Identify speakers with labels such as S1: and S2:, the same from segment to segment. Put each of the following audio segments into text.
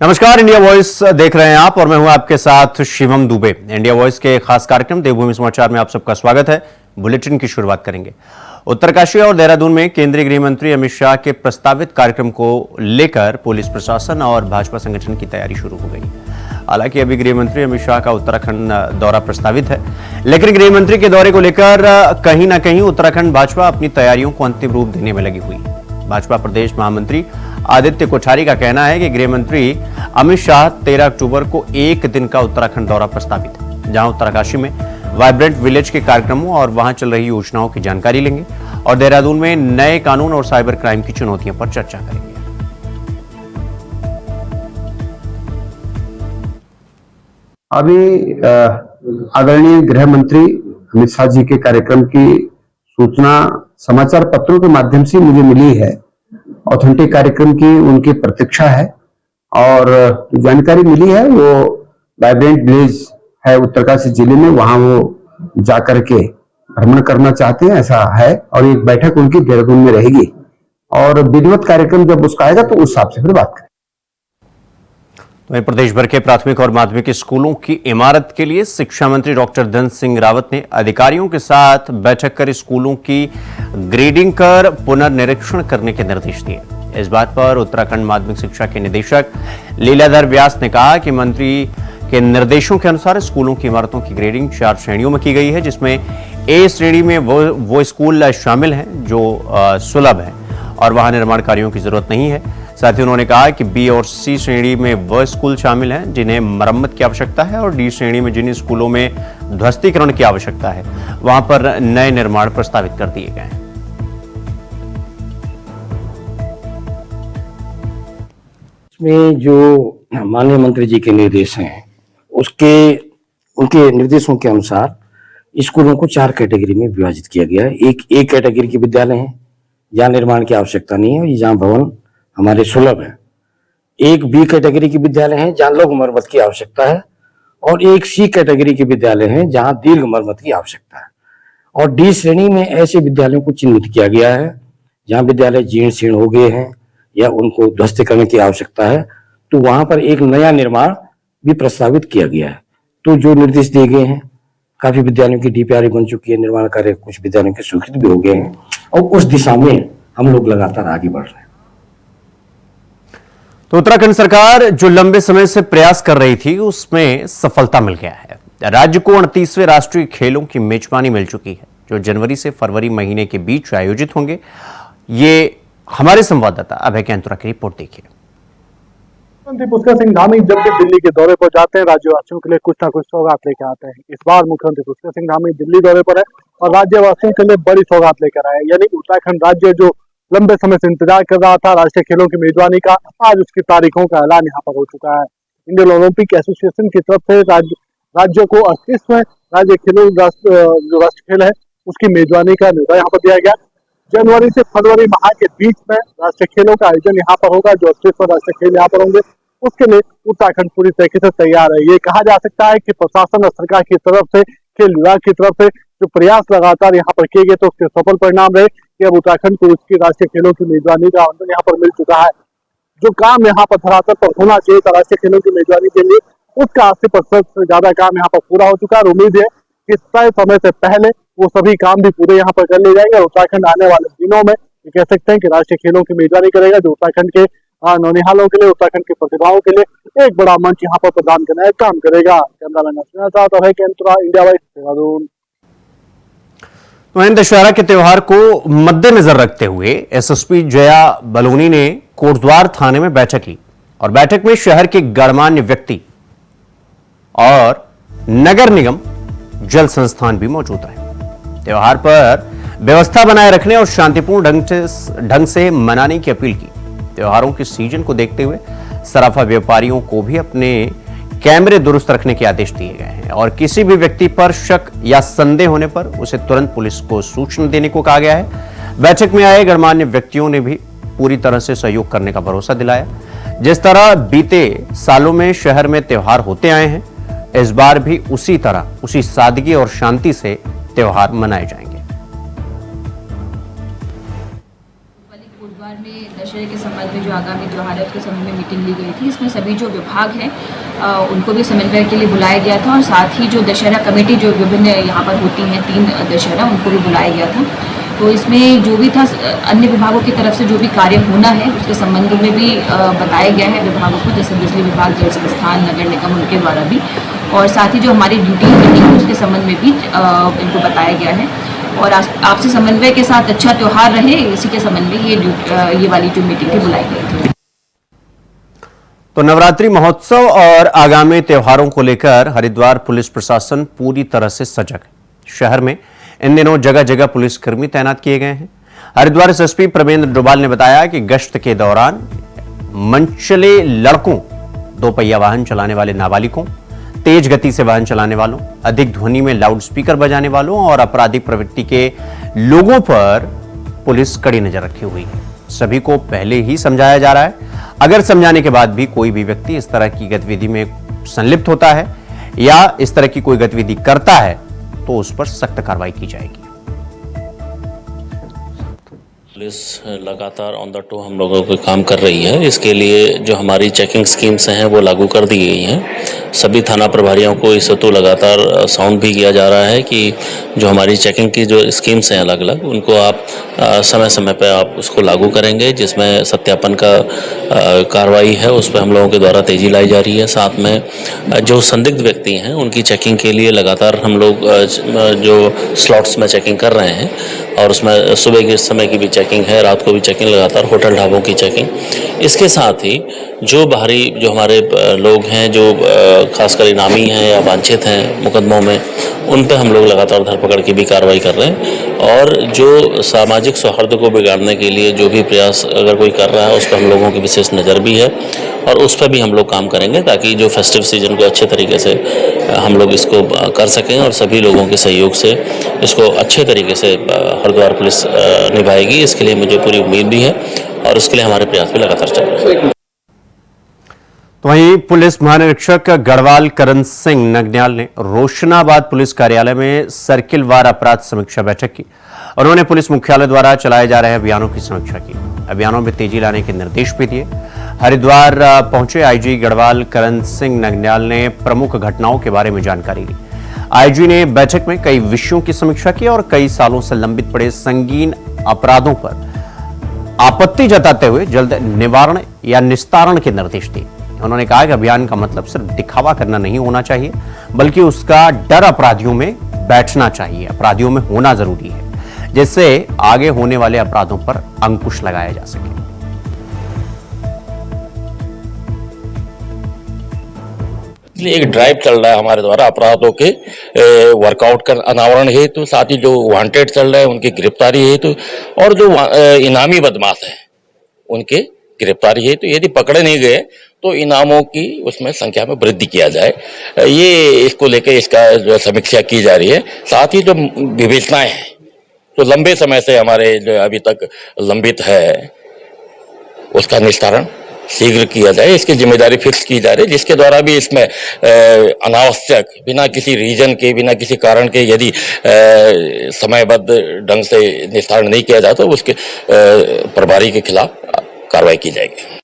S1: नमस्कार, India voice देख रहे हैं आप और मैं हूं आपके साथ शिवम दुबे। इंडिया वॉइस के खास कार्यक्रम देवभूमि समाचार में आप सबका स्वागत है। बुलेटिन की शुरुआत करेंगे। उत्तरकाशी और देहरादून में केंद्रीय गृह मंत्री अमित शाह के प्रस्तावित कार्यक्रम को लेकर पुलिस प्रशासन और भाजपा संगठन की तैयारी शुरू हो गई। हालांकि अभी गृह मंत्री अमित शाह का उत्तराखंड दौरा प्रस्तावित है, लेकिन गृह मंत्री के दौरे को लेकर कहीं ना कहीं उत्तराखंड भाजपा अपनी तैयारियों को अंतिम रूप देने में लगी हुई। भाजपा प्रदेश महामंत्री आदित्य कोठारी का कहना है कि गृह मंत्री अमित शाह 13 अक्टूबर को एक दिन का उत्तराखंड दौरा प्रस्तावित है, जहां उत्तरकाशी में वाइब्रेंट विलेज के कार्यक्रमों और वहां चल रही योजनाओं की जानकारी लेंगे और देहरादून में नए कानून और साइबर क्राइम की चुनौतियों पर चर्चा करेंगे।
S2: अभी आदरणीय गृह मंत्री अमित शाह जी के कार्यक्रम की सूचना समाचार पत्रों के माध्यम से मुझे मिली है। ऑथेंटिक कार्यक्रम की उनकी प्रतीक्षा है और जानकारी मिली है वो वाइब्रेंट विलेज है उत्तरकाशी जिले में, वहां वो जाकर के भ्रमण करना चाहते हैं, ऐसा है। और एक बैठक उनकी देहरादून में रहेगी और विधिवत कार्यक्रम जब उसका आएगा तो उस हिसाब से फिर बात करें।
S1: वहीं प्रदेश भर के प्राथमिक और माध्यमिक स्कूलों की इमारत के लिए शिक्षा मंत्री डॉक्टर धन सिंह रावत ने अधिकारियों के साथ बैठक कर स्कूलों की ग्रेडिंग कर पुनर्निरीक्षण करने के निर्देश दिए। इस बात पर उत्तराखंड माध्यमिक शिक्षा के निदेशक लीलाधर व्यास ने कहा कि मंत्री के निर्देशों के अनुसार स्कूलों की इमारतों की ग्रेडिंग 4 श्रेणियों में की गई है, जिसमें ए श्रेणी में वो स्कूल शामिल हैं जो सुलभ है और वहां निर्माण कार्यों की जरूरत नहीं है। साथ ही उन्होंने कहा कि बी और सी श्रेणी में वह स्कूल शामिल हैं जिन्हें मरम्मत की आवश्यकता है और डी श्रेणी में जिन स्कूलों में ध्वस्तीकरण की आवश्यकता है वहां पर नए निर्माण प्रस्तावित कर दिए गए हैं।
S3: इसमें जो माननीय मंत्री जी के निर्देश हैं उनके निर्देशों के अनुसार स्कूलों को 4 कैटेगरी में विभाजित किया गया है। एक ए कैटेगरी के विद्यालय हैं जहां निर्माण की आवश्यकता नहीं है और जहां भवन हमारे सुलभ है। एक बी कैटेगरी के विद्यालय हैं जहां लघु मरम्मत की आवश्यकता है और एक सी कैटेगरी के विद्यालय हैं जहां दीर्घ मरम्मत की आवश्यकता है। और डी श्रेणी में ऐसे विद्यालयों को चिन्हित किया गया है जहां विद्यालय जीर्ण शीर्ण हो गए हैं या उनको ध्वस्तीकरण की आवश्यकता है, तो वहां पर एक नया निर्माण भी प्रस्तावित किया गया है। तो जो निर्देश दिए गए हैं, काफी विद्यालयों की डीपीआर बन चुकी है, निर्माण कार्य कुछ विद्यालयों के स्वीकृत भी हो गए हैं और उस दिशा में हम लोग लगातार आगे बढ़ रहे हैं।
S1: तो उत्तराखंड सरकार जो लंबे समय से प्रयास कर रही थी उसमें सफलता मिल गया है। राज्य को 38वें राष्ट्रीय खेलों की मेजबानी मिल चुकी है, जो जनवरी से फरवरी महीने के बीच आयोजित होंगे। ये हमारे संवाददाता अभय कैंतुरा की रिपोर्ट देखिए।
S4: मुख्यमंत्री पुष्कर सिंह धामी जब भी दिल्ली के दौरे पर जाते हैं राज्यवासियों के लिए कुछ ना कुछ सौगात लेकर आते हैं। इस बार मुख्यमंत्री पुष्कर सिंह धामी दिल्ली दौरे पर है और राज्यवासियों के लिए बड़ी सौगात लेकर आए। यानी उत्तराखंड राज्य जो लंबे समय से इंतजार कर रहा था राष्ट्रीय खेलों की मेजबानी का, आज उसकी तारीखों का ऐलान यहाँ पर हो चुका है। इंडियन ओलंपिक एसोसिएशन की तरफ से राज्य को 38वें राज्य खेलों जो राष्ट्रीय खेल है उसकी मेजबानी का निर्णय यहाँ पर दिया गया। जनवरी से फरवरी माह के बीच में राष्ट्रीय खेलों का आयोजन यहाँ पर होगा। जो 38वें राष्ट्रीय खेल यहाँ पर होंगे उसके लिए उत्तराखंड पूरी तरीके से तैयार है। ये कहा जा सकता है कि प्रशासन और सरकार की तरफ से, खेल विभाग की तरफ से जो प्रयास लगातार यहाँ पर किए गए तो उसके सफल परिणाम रहे कि अब उत्तराखंड को इसकी राष्ट्रीय खेलों की मेजबानी का आमंत्रण यहाँ पर मिल चुका है। जो काम यहाँ पर धरातल पर होना चाहिए था राष्ट्रीय खेलों की मेजबानी के लिए, उसका 80% से ज्यादा काम यहाँ पर पूरा हो चुका है। उम्मीद है कि तय समय से पहले वो सभी काम भी पूरे यहाँ पर कर ले जाएंगे और उत्तराखंड आने वाले दिनों में ये कह सकते हैं कि राष्ट्रीय खेलों की मेजबानी करेगा, जो उत्तराखंड के नौनिहालों के लिए, उत्तराखंड की प्रतिभाओं के लिए एक बड़ा मंच यहाँ पर प्रदान करने का काम करेगा। कैमरामैन अभय कैंतुरा, इंडिया वॉइस, देहरादून।
S1: वहीं दशहरा के त्योहार को मद्देनजर रखते हुए एसएसपी जया बलूनी ने कोटद्वार थाने में बैठक ली और बैठक में शहर के गणमान्य व्यक्ति और नगर निगम जल संस्थान भी मौजूद रहे। त्योहार पर व्यवस्था बनाए रखने और शांतिपूर्ण ढंग से मनाने की अपील की। त्योहारों के सीजन को देखते हुए सराफा व्यापारियों को भी अपने कैमरे दुरुस्त रखने के आदेश दिए गए हैं और किसी भी व्यक्ति पर शक या संदेह होने पर उसे तुरंत पुलिस को सूचना देने को कहा गया है। बैठक में आए गणमान्य व्यक्तियों ने भी पूरी तरह से सहयोग करने का भरोसा दिलाया। जिस तरह बीते सालों में शहर में त्योहार होते आए हैं, इस बार भी उसी तरह, उसी सादगी और शांति से त्योहार मनाए जाएंगे।
S5: कोटद्वार में दशहरे के संबंध में जो आगामी त्यौहार है उसके संबंध में मीटिंग ली गई थी। इसमें सभी जो विभाग हैं उनको भी समन्वय के लिए बुलाया गया था और साथ ही जो दशहरा कमेटी जो विभिन्न यहाँ पर होती हैं 3 दशहरा उनको भी बुलाया गया था। तो इसमें जो भी था अन्य विभागों की तरफ से जो भी कार्य होना है उसके संबंध में भी बताया गया है विभागों को, जैसे बिजली विभाग, जल संस्थान, नगर निगम उनके द्वारा भी, और साथ ही जो हमारी ड्यूटी है उसके संबंध में भी इनको बताया गया है। और आपसी समन्वय के साथ अच्छा त्यौहार रहे, इसी के संबंध में ये वाली जो मीटिंग थी बुलाई गई थी।
S1: तो नवरात्रि महोत्सव और आगामी त्योहारों को लेकर हरिद्वार पुलिस प्रशासन पूरी तरह से सजग है। शहर में इन दिनों जगह जगह पुलिसकर्मी तैनात किए गए हैं। हरिद्वार एसएसपी प्रमेंद्र डोभाल ने बताया कि गश्त के दौरान मनचले लड़कों, 2 पहिया वाहन चलाने वाले नाबालिगों, तेज गति से वाहन चलाने वालों, अधिक ध्वनि में लाउड स्पीकर बजाने वालों और आपराधिक प्रवृत्ति के लोगों पर पुलिस कड़ी नजर रखी हुई है। सभी को पहले ही समझाया जा रहा है। अगर समझाने के बाद भी कोई भी व्यक्ति इस तरह की गतिविधि में संलिप्त होता है या इस तरह की कोई गतिविधि करता है तो उस पर सख्त कार्रवाई की जाएगी।
S6: पुलिस लगातार ऑन द टो हम लोगों को काम कर रही है। इसके लिए जो हमारी चेकिंग स्कीम्स हैं वो लागू कर दी गई हैं। सभी थाना प्रभारियों को इस हेतु लगातार साउंड भी किया जा रहा है कि जो हमारी चेकिंग की जो स्कीम्स हैं अलग अलग, उनको आप समय समय पर आप उसको लागू करेंगे, जिसमें सत्यापन का कार्रवाई है उस पर हम लोगों के द्वारा तेज़ी लाई जा रही है। साथ में जो संदिग्ध व्यक्ति हैं उनकी चेकिंग के लिए लगातार हम लोग जो स्लॉट्स में चेकिंग कर रहे हैं और उसमें सुबह के समय की भी चेकिंग है, रात को भी चेकिंग, लगातार होटल ढाबों की चेकिंग। इसके साथ ही जो बाहरी जो हमारे लोग हैं जो खासकर इनामी हैं या वांछित हैं मुकदमों में, उन पे हम लोग लगातार धरपकड़ की भी कार्रवाई कर रहे हैं। और जो सामाजिक सौहार्द को बिगाड़ने के लिए जो भी प्रयास अगर कोई कर रहा है उस पर हम लोगों की विशेष नज़र भी है और उस पर भी हम लोग काम करेंगे ताकि जो फेस्टिव सीजन को अच्छे तरीके से हम लोग इसको कर सकें और सभी लोगों के सहयोग से इसको अच्छे तरीके से हरिद्वार पुलिस निभाएगी। इसके लिए मुझे पूरी उम्मीद भी है और उसके लिए हमारे प्रयास भी लगातार चल रहे हैं।
S1: तो वहीं पुलिस महानिरीक्षक गढ़वाल करण सिंह नगन्याल ने रोशनाबाद पुलिस कार्यालय में सर्किलवार अपराध समीक्षा बैठक की। उन्होंने पुलिस मुख्यालय द्वारा चलाए जा रहे अभियानों की समीक्षा की, अभियानों में तेजी लाने के निर्देश भी दिए। हरिद्वार पहुंचे आईजी गढ़वाल करण सिंह नगन्याल ने प्रमुख घटनाओं के बारे में जानकारी ली। आईजी ने बैठक में कई विषयों की समीक्षा की और कई सालों से लंबित पड़े संगीन अपराधों पर आपत्ति जताते हुए जल्द निवारण या निस्तारण के निर्देश दिए। उन्होंने कहा कि अभियान का मतलब सिर्फ दिखावा करना नहीं होना चाहिए, बल्कि उसका डर अपराधियों में बैठना चाहिए, अपराधियों में होना जरूरी है, जिससे आगे होने वाले अपराधों पर अंकुश लगाया जा सके।
S7: एक ड्राइव चल रहा है हमारे द्वारा अपराधों के वर्कआउट का अनावरण हेतु, साथ ही जो वांटेड चल रहे हैं उनकी गिरफ्तारी हेतु और जो इनामी बदमाश है उनके गिरफ्तारी हेतु यदि पकड़े नहीं गए तो इनामों की उसमें संख्या में वृद्धि किया जाए, ये इसको लेकर इसका जो समीक्षा की जा रही है। साथ ही जो विवेचनाएं हैं जो लंबे समय से हमारे जो अभी तक लंबित है उसका निस्तारण शीघ्र किया जाए, इसकी जिम्मेदारी फिक्स की जा रही है, जिसके द्वारा भी इसमें अनावश्यक बिना किसी रीजन के, बिना किसी कारण के यदि समयबद्ध ढंग से निस्तारण नहीं किया जाता तो उसके प्रभारी के खिलाफ कार्रवाई की जाएगी।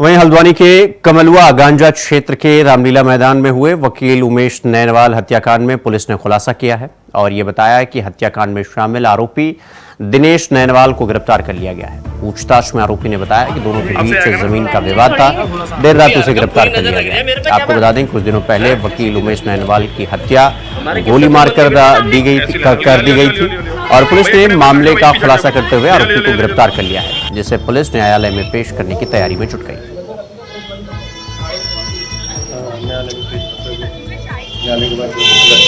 S1: वहीं हल्द्वानी के कमलुआ गांजा क्षेत्र के रामलीला मैदान में हुए वकील उमेश नैनवाल हत्याकांड में पुलिस ने खुलासा किया है और यह बताया कि हत्याकांड में शामिल आरोपी दिनेश नैनवाल को गिरफ्तार कर लिया गया है। पूछताछ में आरोपी ने बताया कि दोनों के बीच जमीन का विवाद था, देर रात उसे गिरफ्तार कर लिया गया। आपको बता दें कुछ दिनों पहले वकील उमेश नैनवाल की हत्या गोली मारकर दी गई थी और पुलिस ने मामले का खुलासा करते हुए आरोपी को गिरफ्तार कर लिया है, जिसे पुलिस न्यायालय में पेश करने की तैयारी में जुट गई।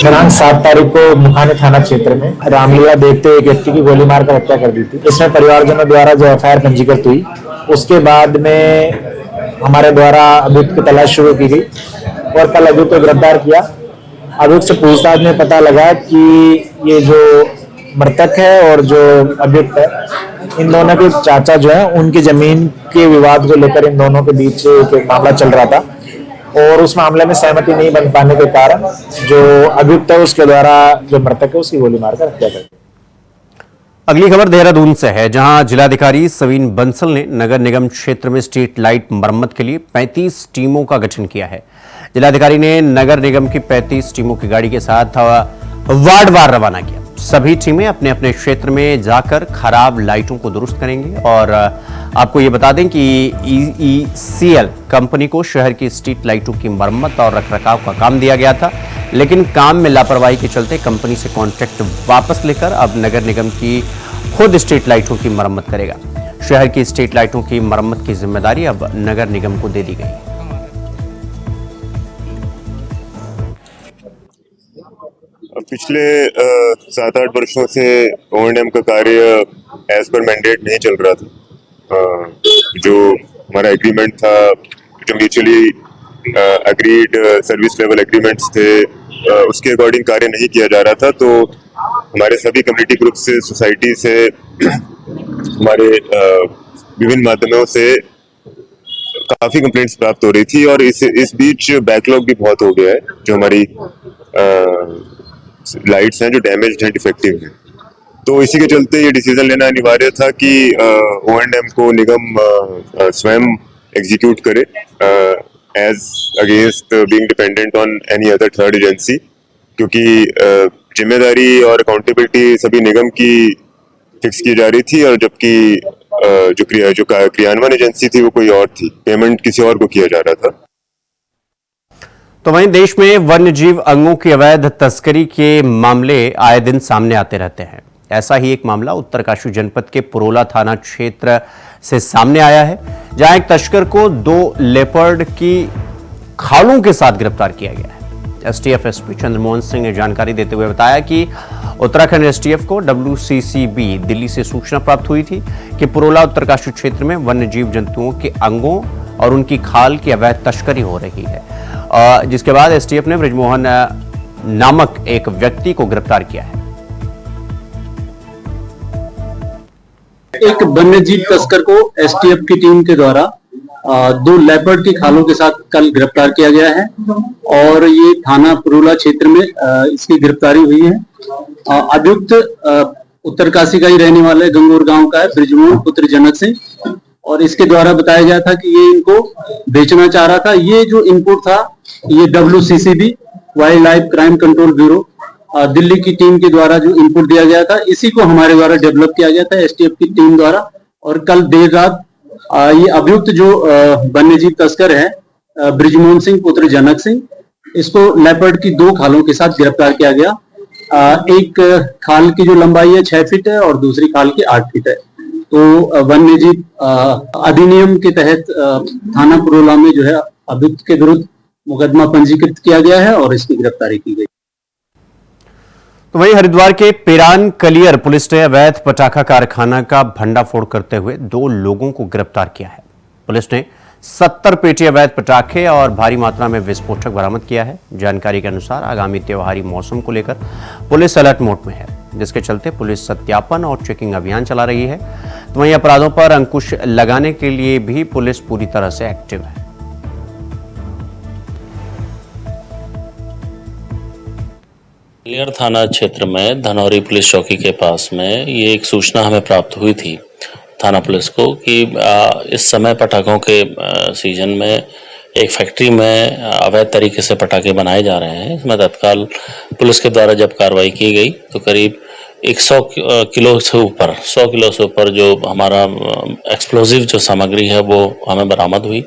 S8: दिनांक 7 तारीख को मुखाने थाना क्षेत्र में रामलीला देखते हुए एक व्यक्ति की गोली मारकर हत्या कर दी थी। इसमें परिवारजनों द्वारा जो एफआईआर पंजीकृत हुई, उसके बाद में हमारे द्वारा अभियुक्त की तलाश शुरू की गई और कल अभियुक्त को गिरफ्तार किया। अभियुक्त से पूछताछ में पता लगा कि ये जो मृतक है और जो अभियुक्त है, इन दोनों के चाचा जो है उनकी जमीन के विवाद को लेकर इन दोनों के बीच एक मामला चल रहा था और उस मामले में सहमति नहीं बन पाने के कारण जो अभियुक्त है उसके द्वारा जो मृतक है उसकी गोली मारकर हत्या कर दी।
S1: अगली खबर देहरादून से है, जहां जिलाधिकारी सवीन बंसल ने नगर निगम क्षेत्र में स्ट्रीट लाइट मरम्मत के लिए 35 टीमों का गठन किया है। जिलाधिकारी ने नगर निगम की 35 टीमों की गाड़ी के साथ वार्डवार रवाना किया। सभी टीमें अपने अपने क्षेत्र में जाकर खराब लाइटों को दुरुस्त करेंगे। और आपको ये बता दें कि EECL कंपनी को शहर की स्ट्रीट लाइटों की मरम्मत और रखरखाव का काम दिया गया था, लेकिन काम में लापरवाही के चलते कंपनी से कॉन्ट्रैक्ट वापस लेकर अब नगर निगम की खुद स्ट्रीट लाइटों की मरम्मत करेगा। शहर की स्ट्रीट लाइटों की मरम्मत की जिम्मेदारी अब नगर निगम को दे दी गई है।
S9: पिछले 7-8 वर्षों से O&M का कार्य एज पर मैंडेट नहीं चल रहा था। जो हमारा एग्रीमेंट था, जो mutually agreed service level agreements थे, उसके अकॉर्डिंग कार्य नहीं किया जा रहा था। तो हमारे सभी कम्युनिटी ग्रुप से, सोसाइटी से, हमारे विभिन्न माध्यमों से काफी कंप्लेंट्स प्राप्त हो रही थी और इस बीच बैकलॉग भी बहुत हो गया है। जो हमारी लाइट्स हैं जो डैमेज्ड हैं, डिफेक्टिव हैं। तो इसी के चलते ये डिसीजन लेना अनिवार्य था कि O&M को निगम स्वयं एग्जीक्यूट करे as against being dependent on any other third agency, क्योंकि जिम्मेदारी और अकाउंटेबिलिटी सभी निगम की फिक्स की जा रही थी और जबकि जो क्रियान्वयन एजेंसी थी वो कोई और थी, पेमेंट किसी और को किया जा रहा था।
S1: तो वहीं देश में वन्यजीव अंगों की अवैध तस्करी के मामले आए दिन सामने आते रहते हैं। ऐसा ही एक मामला उत्तरकाशी जनपद के पुरोला थाना क्षेत्र से सामने आया है, जहां एक तस्कर को 2 लेपर्ड की खालों के साथ गिरफ्तार किया गया है। STF SP चंद्रमोहन सिंह ने जानकारी देते हुए बताया कि उत्तराखंड STF को WCCB दिल्ली से सूचना प्राप्त हुई थी कि पुरोला उत्तरकाशी क्षेत्र में वन्यजीव जंतुओं के अंगों और उनकी खाल की अवैध तस्करी हो रही है, जिसके बाद STF ने ब्रिजमोहन नामक एक व्यक्ति को गिरफ्तार किया है।
S10: एक वन्यजीव तस्कर को STF की टीम के द्वारा 2 लेपर्ड की खालों के साथ कल गिरफ्तार किया गया है और ये थाना पुरोला क्षेत्र में इसकी गिरफ्तारी हुई है। अभियुक्त उत्तरकाशी का ही रहने वाला है, गंगोर गांव का है, ब्रिजमोहन पुत्र जनक सिंह, और इसके द्वारा बताया गया था कि ये इनको बेचना चाह रहा था। ये जो इनपुट था, ये WCCB wild life crime control bureau Delhi की टीम के द्वारा जो इनपुट दिया गया था, इसी को हमारे द्वारा डेवलप किया गया था STF की टीम द्वारा। और कल देर रात ये अभियुक्त जो वन्यजीव तस्कर है ब्रिजमोहन सिंह पुत्र जनक सिंह, इसको लेपर्ड की 2 खालों के साथ गिरफ्तार किया गया। एक खाल की जो लंबाई है 6 फीट है और दूसरी खाल की 8 फीट है। तो वन्यजीव अधिनियम के तहत थाना पुरोला में जो है अभियुक्त के विरुद्ध मुकदमा पंजीकृत किया गया है और इसकी गिरफ्तारी की गई।
S1: तो वहीं हरिद्वार के पेरान कलियर पुलिस ने अवैध पटाखा कारखाना का भंडाफोड़ करते हुए 2 लोगों को गिरफ्तार किया है। पुलिस ने 70 पेटी अवैध पटाखे और भारी मात्रा में विस्फोटक बरामद किया है। जानकारी के अनुसार आगामी त्योहारी मौसम को लेकर पुलिस अलर्ट मोड में है, जिसके चलते पुलिस सत्यापन और चेकिंग अभियान चला रही है। तो वहीं अपराधों पर अंकुश लगाने के लिए भी पुलिस पूरी तरह से एक्टिव है।
S6: कलियर थाना क्षेत्र में धनौरी पुलिस चौकी के पास में ये एक सूचना हमें प्राप्त हुई थी थाना पुलिस को कि इस समय पटाखों के सीजन में एक फैक्ट्री में अवैध तरीके से पटाखे बनाए जा रहे हैं। इसमें तत्काल पुलिस के द्वारा जब कार्रवाई की गई तो करीब 100 किलो से ऊपर 100 किलो से ऊपर जो हमारा एक्सप्लोजिव जो सामग्री है वो हमें बरामद हुई।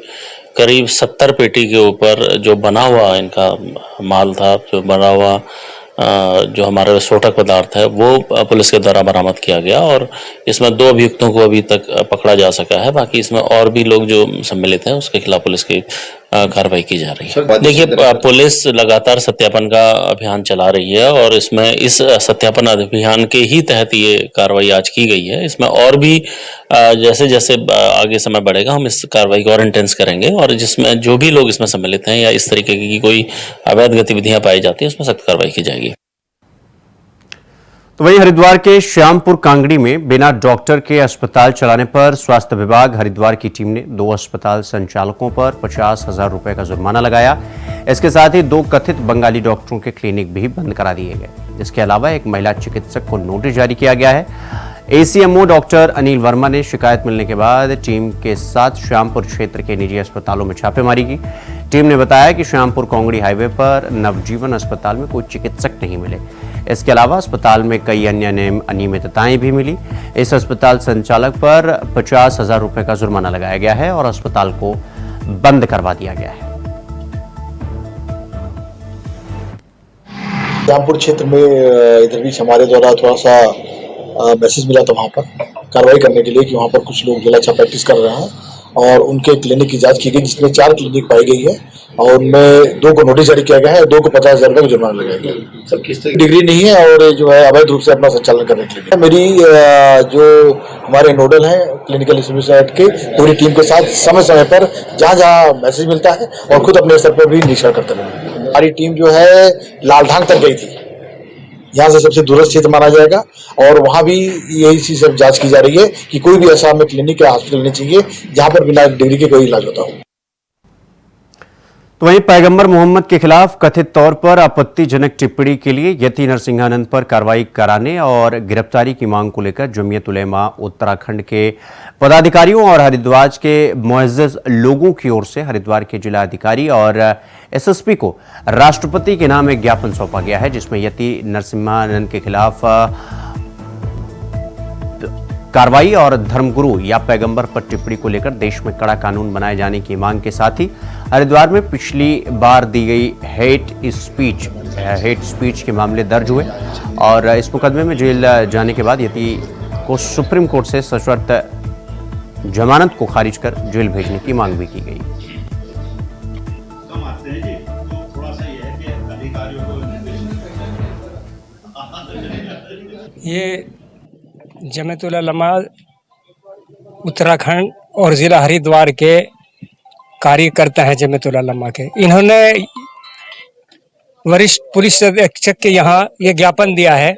S6: करीब 70 पेटी के ऊपर जो बना हुआ इनका माल था, जो बना हुआ जो हमारा विस्फोटक पदार्थ है वो पुलिस के द्वारा बरामद किया गया और इसमें 2 अभियुक्तों को अभी तक पकड़ा जा सका है। बाकी इसमें और भी लोग जो सम्मिलित हैं उसके खिलाफ पुलिस की कार्रवाई की जा रही है। देखिए, पुलिस लगातार सत्यापन का अभियान चला रही है और इसमें इस सत्यापन अभियान के ही तहत ये कार्रवाई आज की गई है। इसमें और भी जैसे जैसे आगे समय बढ़ेगा हम इस कार्रवाई को और इंटेंस करेंगे और जिसमें जो भी लोग इसमें सम्मिलित हैं या इस तरीके की कोई अवैध गतिविधियां पाई जाती हैं उसमें सख्त कार्रवाई की जाएगी।
S1: तो वहीं हरिद्वार के श्यामपुर कांगड़ी में बिना डॉक्टर के अस्पताल चलाने पर स्वास्थ्य विभाग हरिद्वार की टीम ने 2 अस्पताल संचालकों पर 50,000 रुपए का जुर्माना लगाया। इसके साथ ही 2 कथित बंगाली डॉक्टरों के क्लिनिक भी बंद करा दिए गए। इसके अलावा एक महिला चिकित्सक को नोटिस जारी किया गया है। एसीएमओ डॉक्टर अनिल वर्मा ने शिकायत मिलने के बाद टीम के साथ श्यामपुर क्षेत्र के निजी अस्पतालों में छापेमारी की। टीम ने बताया कि श्यामपुर कोंगड़ी हाईवे पर नवजीवन अस्पताल में कोई चिकित्सक नहीं मिले। इसके अलावा अस्पताल में कई अन्य अनियमितताएं भी मिली। इस अस्पताल संचालक पर 50,000 रुपए का जुर्माना लगाया गया है और अस्पताल को बंद करवा दिया गया है।
S11: श्यामपुर क्षेत्र में इधर बीच हमारे द्वारा थोड़ा सा मैसेज मिला था वहाँ पर कार्रवाई करने के लिए कि वहाँ पर कुछ लोग जलाछा प्रैक्टिस कर रहे हैं और उनके क्लिनिक की जांच की गई, जिसमें 4 क्लिनिक पाई गई है और उनमें 2 को नोटिस जारी किया गया है और 2 को 50,000 रुपये का जुर्माना लगाया गया है। सर किस तरह डिग्री नहीं है और जो है अवैध रूप से अपना संचालन करने के लिए मेरी जो हमारे नोडल हैं क्लिनिकल इंस्टीट्यूट के पूरी टीम के साथ समय समय पर जहाँ मैसेज मिलता है और खुद अपने स्तर पर भी निरीक्षण करते रहे। हमारी टीम जो है लालढांग तक गई थी, यहाँ से सबसे दूरस्थ क्षेत्र माना जाएगा और वहाँ भी यही चीज सब जांच की जा रही है कि कोई भी ऐसा हमें क्लिनिक या हॉस्पिटल नहीं चाहिए जहाँ पर बिना डिग्री के कोई इलाज होता हो।
S1: तो वहीं पैगंबर मोहम्मद के खिलाफ कथित तौर पर आपत्तिजनक टिप्पणी के लिए यति नरसिंहानंद पर कार्रवाई कराने और गिरफ्तारी की मांग को लेकर जमीयत उलेमा उत्तराखंड के पदाधिकारियों और हरिद्वार के मुअज़्ज़ज़ लोगों की ओर से हरिद्वार के जिलाधिकारी और एसएसपी को राष्ट्रपति के नाम एक ज्ञापन सौंपा गया है, जिसमें यति नरसिंहानंद के खिलाफ कार्रवाई और धर्मगुरु या पैगंबर पर टिप्पणी को लेकर देश में कड़ा कानून बनाए जाने की मांग के साथ ही हरिद्वार में पिछली बार दी गई हेट स्पीच के मामले दर्ज हुए और इस मुकदमे में जेल जाने के बाद यति को सुप्रीम कोर्ट से सशर्त जमानत को खारिज कर जेल भेजने की मांग भी की गई।
S12: ये जमीयत उलमा उत्तराखंड और जिला हरिद्वार के कार्यकर्ता हैं जमीयत उलमा के। इन्होंने वरिष्ठ पुलिस अधीक्षक के यहाँ ये ज्ञापन दिया है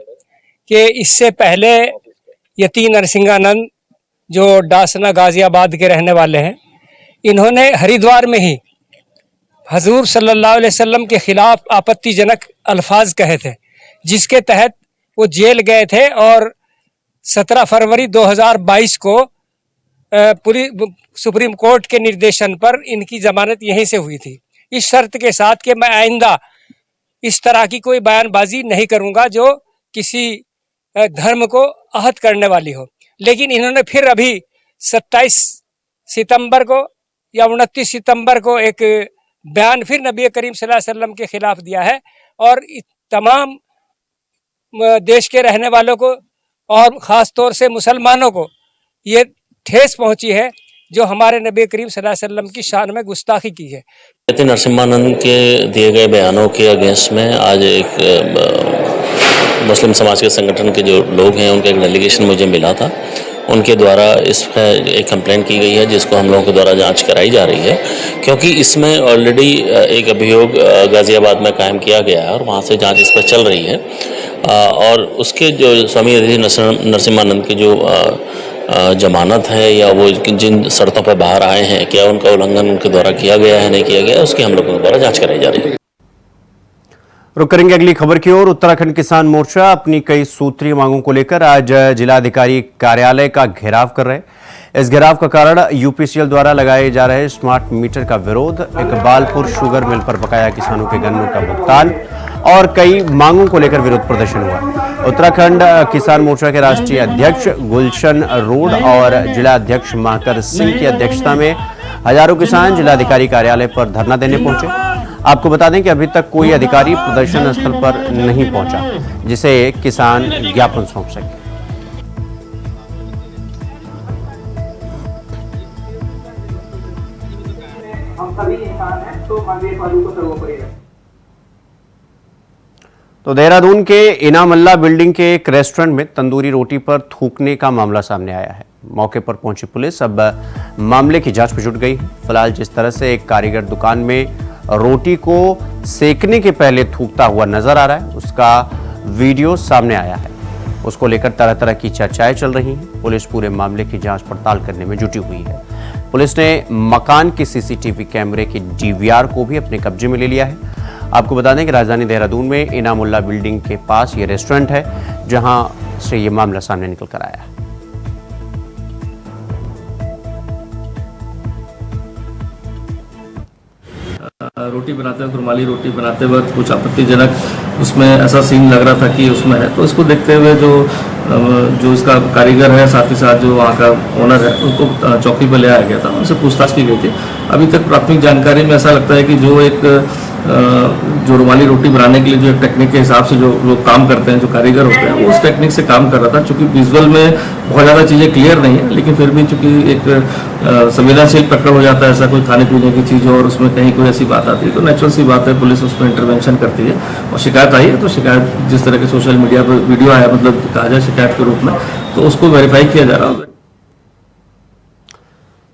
S12: कि इससे पहले यति नरसिंहानंद जो डासना गाजियाबाद के रहने वाले हैं, इन्होंने हरिद्वार में ही हजूर सल्लल्लाहु अलैहि वसल्लम के खिलाफ आपत्तिजनक अल्फाज कहे थे, जिसके तहत वो जेल गए थे और 17 फरवरी 2022 को सुप्रीम कोर्ट के निर्देशन पर इनकी जमानत यहीं से हुई थी, इस शर्त के साथ कि मैं आइंदा इस तरह की कोई बयानबाजी नहीं करूंगा जो किसी धर्म को आहत करने वाली हो। लेकिन इन्होंने फिर अभी 27 सितंबर को या 29 सितंबर को एक बयान फिर नबी करीम सल्लल्लाहु अलैहि वसल्लम के खिलाफ दिया है और तमाम देश के रहने वालों को और ख़ास तौर से मुसलमानों को ये ठेस पहुंची है जो हमारे नबी करीम सल्लल्लाहु अलैहि वसल्लम की शान में गुस्ताखी की है।
S6: यति नरसिंहानंद के दिए गए बयानों के अगेंस्ट में आज एक मुस्लिम समाज के संगठन के जो लोग हैं उनका एक डेलीगेशन मुझे मिला था, उनके द्वारा इस पर एक कंप्लेंट की गई है जिसको हम लोगों के द्वारा जांच कराई जा रही है, क्योंकि इसमें ऑलरेडी एक अभियोग गाजियाबाद में कायम किया गया है और वहाँ से जांच इस पर चल रही है और उसके जो स्वामी यति नरसिंहानंद की जो जमानत है या वो जिन शर्तों पर बाहर आए हैं, क्या उनका उल्लंघन उनके द्वारा किया गया है नहीं किया गया, उसकी हम लोगों के द्वारा जांच कराई जा रही है।
S1: रुक करेंगे अगली खबर की ओर। उत्तराखंड किसान मोर्चा अपनी कई सूत्रीय मांगों को लेकर आज जिलाधिकारी कार्यालय का घेराव कर रहे हैं। इस घेराव का कारण यूपीसीएल द्वारा लगाए जा रहे स्मार्ट मीटर का विरोध, इकबालपुर शुगर मिल पर बकाया किसानों के गन्नों का भुगतान और कई मांगों को लेकर विरोध प्रदर्शन हुआ। उत्तराखंड किसान मोर्चा के राष्ट्रीय अध्यक्ष गुलशन रोड और जिला अध्यक्ष माकर सिंह की अध्यक्षता में हजारों किसान जिलाधिकारी कार्यालय पर धरना देने पहुंचे। आपको बता दें कि अभी तक कोई अधिकारी प्रदर्शन स्थल पर नहीं पहुंचा जिसे किसान ज्ञापन सौंप सके।
S13: हम सभी इंसान हैं तो मानवीय पहलू को सर्वोपरि रखें।
S1: तो देहरादून के इनामल्ला बिल्डिंग के एक रेस्टोरेंट में तंदूरी रोटी पर थूकने का मामला सामने आया है। मौके पर पहुंची पुलिस अब मामले की जांच में जुट गई है। फिलहाल जिस तरह से एक कारीगर दुकान में रोटी को सेकने के पहले थूकता हुआ नजर आ रहा है, उसका वीडियो सामने आया है। उसको लेकर तरह तरह की चर्चाएं चल रही हैं। पुलिस पूरे मामले की जांच पड़ताल करने में जुटी हुई है। पुलिस ने मकान के सीसीटीवी कैमरे की डीवीआर को भी अपने कब्जे में ले लिया है। आपको बता दें कि राजधानी देहरादून में इनामुल्ला बिल्डिंग के पास ये रेस्टोरेंट है जहां से ये मामला सामने निकल कर आया है।
S14: रोटी बनाते वक्त, रुमाली रोटी बनाते वक्त कुछ आपत्तिजनक उसमें ऐसा सीन लग रहा था कि उसमें है, तो इसको देखते हुए जो इसका कारीगर है, साथ ही साथ जो वहाँ का ओनर है, उनको चौकी पर ले आया गया था, उनसे पूछताछ की गई थी। अभी तक प्राथमिक जानकारी में ऐसा लगता है कि जो रुमाली रोटी बनाने के लिए जो एक टेक्निक के हिसाब से जो लोग काम करते हैं, जो कारीगर होते हैं, वो उस टेक्निक से काम कर रहा था। चूंकि विजुअल में बहुत ज़्यादा चीज़ें क्लियर नहीं है, लेकिन फिर भी चूंकि एक संवेदनशील प्रकरण हो जाता है ऐसा कोई खाने पीने की चीज़ और उसमें कहीं कोई ऐसी बात आती है, तो नेचुरल सी बात है, पुलिस उसमें इंटरवेंशन करती है। और शिकायत आई है तो शिकायत जिस तरह के सोशल मीडिया पर वीडियो आया, मतलब कहा जाए शिकायत के रूप में, तो उसको वेरीफाई किया जा रहा है।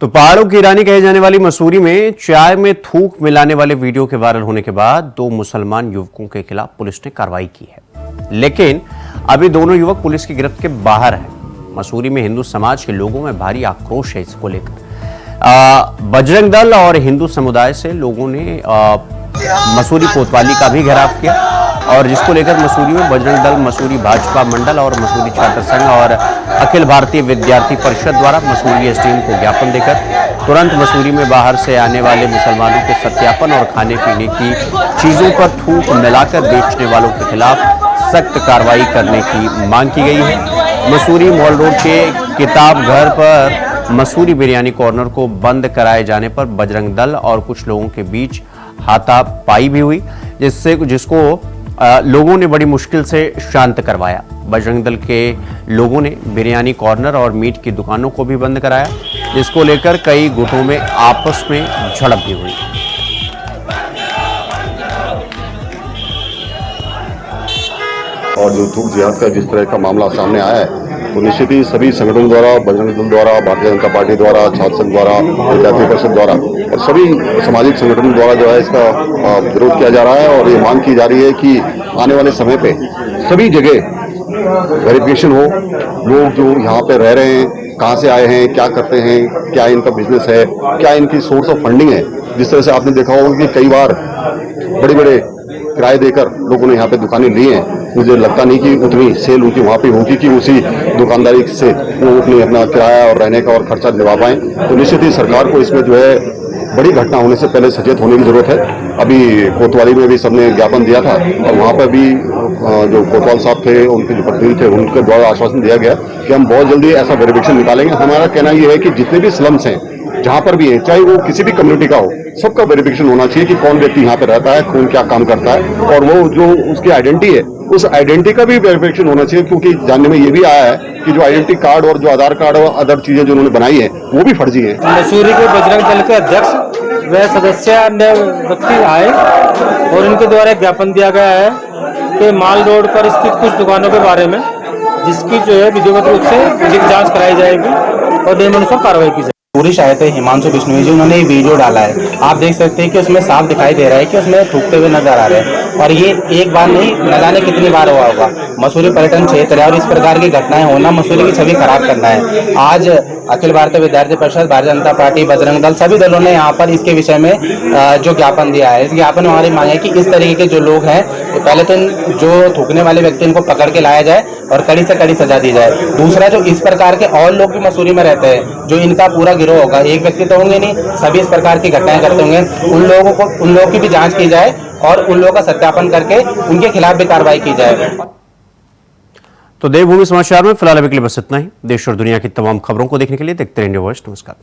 S1: तो पहाड़ों की रानी कहे जाने वाली मसूरी में चाय में थूक मिलाने वाले वीडियो के वायरल होने के बाद 2 मुसलमान युवकों के खिलाफ पुलिस ने कार्रवाई की है, लेकिन अभी दोनों युवक पुलिस की गिरफ्त के बाहर हैं। मसूरी में हिंदू समाज के लोगों में भारी आक्रोश है इसको लेकर। बजरंग दल और हिंदू समुदाय से लोगों ने मसूरी कोतवाली का भी घेराव किया, और जिसको लेकर मसूरी में बजरंग दल, मसूरी भाजपा मंडल और मसूरी छात्र संघ और अखिल भारतीय विद्यार्थी परिषद द्वारा मसूरी एसडीएम को ज्ञापन देकर तुरंत मसूरी में बाहर से आने वाले मुसलमानों के सत्यापन और खाने पीने की चीजों पर थूक मिलाकर बेचने वालों के खिलाफ सख्त कार्रवाई करने की मांग की गई है। मसूरी मॉल रोड के किताब घर पर मसूरी बिरयानी कॉर्नर को बंद कराए जाने पर बजरंग दल और कुछ लोगों के बीच हाथापाई भी हुई, जिसको लोगों ने बड़ी मुश्किल से शांत करवाया। बजरंग दल के लोगों ने बिरयानी कॉर्नर और मीट की दुकानों को भी बंद कराया, जिसको लेकर कई गुटों में आपस में झड़प भी हुई।
S15: और जो थूक जिहाद का जिस तरह का मामला सामने आया है, तो निश्चित ही सभी संगठनों द्वारा, बजरंग दल द्वारा, भारतीय जनता पार्टी द्वारा, छात्र संघ द्वारा, विद्यार्थी परिषद द्वारा और सभी सामाजिक संगठनों द्वारा जो है इसका विरोध किया जा रहा है। और ये मांग की जा रही है कि आने वाले समय पे सभी जगह वेरिफिकेशन हो, लोग जो यहाँ पे रह रहे हैं, कहाँ से आए हैं, क्या करते हैं, क्या इनका बिजनेस है, क्या इनकी सोर्स ऑफ फंडिंग है। जिस तरह से आपने देखा होगा कि कई बार बड़े बड़े किराए देकर लोगों ने यहाँ पे दुकानें ली हैं, मुझे लगता नहीं कि उतनी सेल उनकी वहाँ पे होगी कि उसी दुकानदारी से वो अपना किराया और रहने का और खर्चा दिलवा पाएं। तो निश्चित ही सरकार को इसमें जो है बड़ी घटना होने से पहले सचेत होने की जरूरत है। अभी कोतवाली में भी सबने ज्ञापन दिया था और वहाँ पर भी जो कोतवाल साहब थे, उनके जो प्रतिनिधि थे, उनके द्वारा आश्वासन दिया गया कि हम बहुत जल्दी ऐसा वेरिफिकेशन निकालेंगे। हमारा कहना यह है कि जितने भी स्लम्स हैं, जहां पर भी है, चाहे वो किसी भी कम्युनिटी का हो, सबका वेरिफिकेशन होना चाहिए कि कौन व्यक्ति यहाँ पे रहता है, कौन क्या काम करता है, और वो जो उसकी आइडेंटिटी है, उस आइडेंटिटी का भी वेरिफिकेशन होना चाहिए। क्योंकि जानने में ये भी आया है कि जो आइडेंटिटी कार्ड और जो आधार कार्ड और अदर चीजें जो उन्होंने बनाई है वो भी फर्जी है।
S16: मसूरी के बजरंग दल के अध्यक्ष व सदस्य अन्य व्यक्ति आए और इनके द्वारा ज्ञापन दिया गया है कि माल रोड पर स्थित कुछ दुकानों के बारे में, जिसकी जो है विधिवत रूप से विधिक जांच कराई जाएगी और नियमानुसार कार्रवाई की जाएगी।
S17: पूरी शायद हिमांशु बिश्नोई जी, उन्होंने वीडियो डाला है, आप देख सकते हैं कि उसमें साफ दिखाई दे रहा है कि उसमें थूकते हुए नजर आ रहे हैं। और ये एक बार नहीं, न जाने कितनी बार हुआ होगा। मसूरी पर्यटन क्षेत्र है और इस प्रकार की घटनाएं होना मसूरी की छवि खराब करना है। आज अखिल भारतीय विद्यार्थी परिषद, भारतीय जनता पार्टी, बजरंग दल, सभी दलों ने यहाँ पर इसके विषय में जो ज्ञापन दिया है, इस ज्ञापन में हमारी मांग है कि इस तरीके के जो लोग हैं, पहले तो जो थूकने वाले व्यक्ति इनको पकड़ के लाया जाए और कड़ी से कड़ी सजा दी जाए। दूसरा, जो इस प्रकार के और लोग भी मसूरी में रहते हैं, जो इनका पूरा गिरोह होगा, एक व्यक्ति तो होंगे नहीं, सभी इस प्रकार की घटनाएं करते होंगे, उन लोगों की भी जांच की जाए और उन लोगों का सत्यापन करके उनके खिलाफ भी कार्रवाई की जाए।
S1: तो देवभूमि समाचार में फिलहाल अभी के लिए बस इतना ही। देश और दुनिया की तमाम खबरों को देखने के लिए देखते रहिए न्यूज़। नमस्कार।